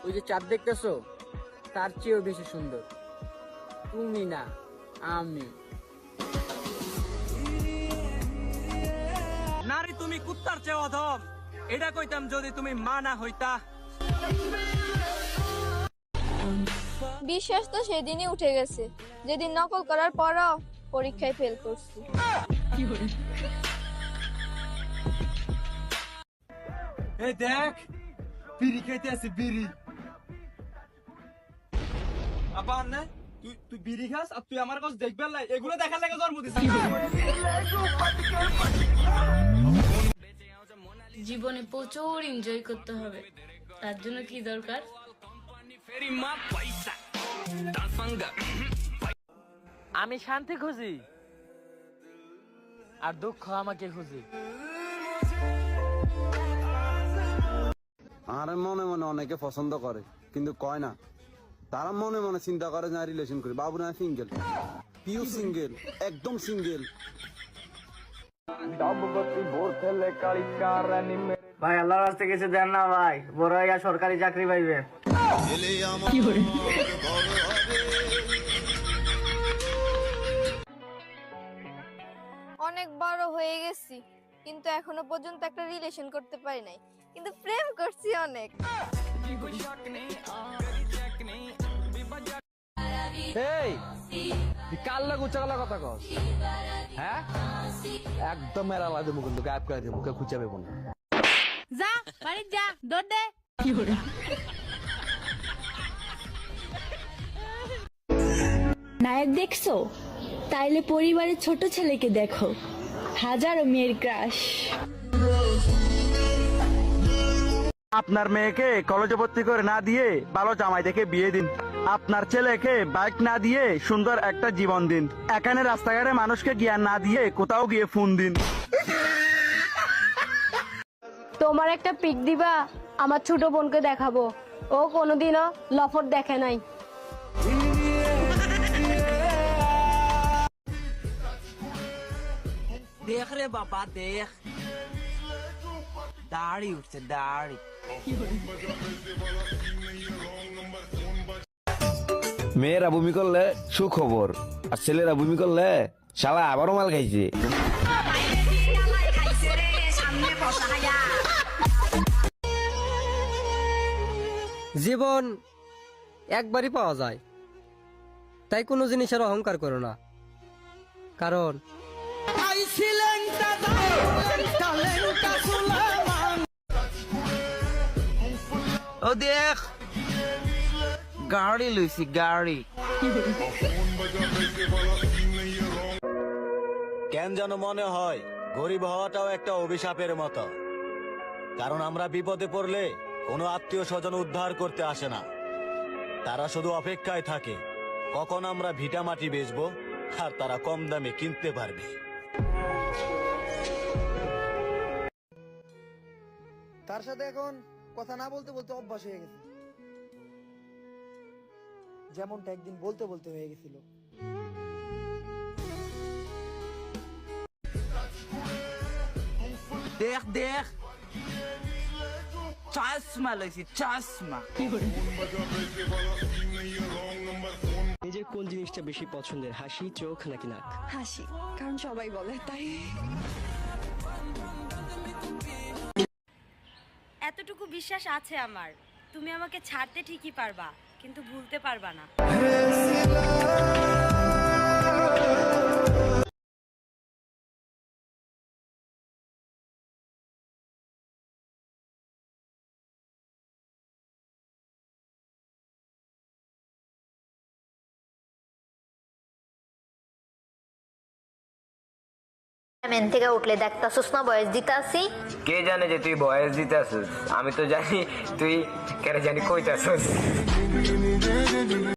ওই যে চাঁদ দেখতেছো, তার চেয়েও বেশি সুন্দর। তুমি না, আমি। নারী তুমি কুত্তার চেয়ে অধম, এটা কইতাম যদি তুমি মা না হইতা। বিশ্বাস তো সেদিনই উঠে গেছে, যেদিন নকল করার পরও পরীক্ষায় ফেল করছি। এই দেখ, বিড়ি খাইতে আছে, বিড়ি। আবার না, তুই বিড়ি খাস আর তুই আমার কাছে দেখবে না, এগুলো দেখার লাগে জন্ম দিছিস। জীবনে প্রচুর এনজয় করতে হবে, তার জন্য কি দরকার? আমি শান্তি খুঁজি আর দুঃখ আমাকে খুঁজি। আর মনে মনে অনেকে পছন্দ করে কিন্তু কয় না। তারা মনে মনে চিন্তা করে না রিলেশন করি। বাবু না সিঙ্গেল, পিওর সিঙ্গেল, একদম সিঙ্গেল। ভাই আল্লাহর রাস্তে কিছু দেন না ভাই, বড় হইয়া সরকারি চাকরি পাইবে। অনেক বড় হয়ে গেছি, কিন্তু এখনো পর্যন্ত একটা রিলেশন করতে পারি নাই, কিন্তু প্রেম করছি অনেক। এই তুই কার লাগে উচ্চা গলা কথা কস? হ্যাঁ, একদম মেরা লাগে মুখ কিন্তু গায়েব করে দিয়ে মুখে খুঁজে পেব না। যা বাড়ি যা, দৌড় দে। নায়ক দেখছো? তাইলে পরিবারের ছোট ছেলেকে দেখো, হাজারো মেয়ের ক্রাশ। আপনার মেয়েকে কলেজে ভর্তি করে না দিয়ে ভালো জামাই দেখে বিয়ে দিন। আপনার ছেলেকে বাইক না দিয়ে সুন্দর একটা জীবন দিন। এখানে রাস্তাঘাটে মানুষকে জ্ঞান না দিয়ে কোথাও গিয়ে ফোন দিন। তোমার একটা পিক দিবা, আমার ছোট বোনকে দেখাবো, ও কোনোদিনও লফট দেখে নাই। দেখ রে বাবা, দেখ, দাড়ি উঠছে, দাড়ি। মেয়েরা বমি করলে সুখবর, আর ছেলেরা বমি করলে শালা আবারও মাল খাইছে। জীবন একবারই পাওয়া যায়, তাই কোনো জিনিসের অহংকার করো না, কারণ ও দেখ, গাড়ি লইছি, গাড়ি। কেন যেন মনে হয় গরিব হওয়াটাও একটা অভিশাপের মতো। কারণ আমরা বিপদে পড়লে কোনো আত্মীয় স্বজন উদ্ধার করতে আসে না, তারা শুধু অপেক্ষায় থাকে কখন আমরা ভিটা মাটি বেচবো আর তারা কম দামে কিনতে পারবে। তার সাথে এখন কথা না বলতে বলতে অভ্যাস হয়ে গেছে, যেমনটা একদিন বলতে বলতে হয়ে গেছিল। দেখ দেখ, চশমা লইছি, চশমা। নিজের কোন জিনিসটা বেশি পছন্দের, হাসি, চোখ নাকি নাক? হাসি, কারণ সবাই বলে তাই। এতটুকু বিশ্বাস আছে আমার, তুমি আমাকে ছাড়তে ঠিকই পারবা, কিন্তু ভুলতে পারবা না। মেন থেকে উঠলে দেখতাছিস না বয়স দিতাছি? কে জানে যে তুই বয়স দিতেছিস? আমি তো জানি তুই কেন জানি কইতাছিস।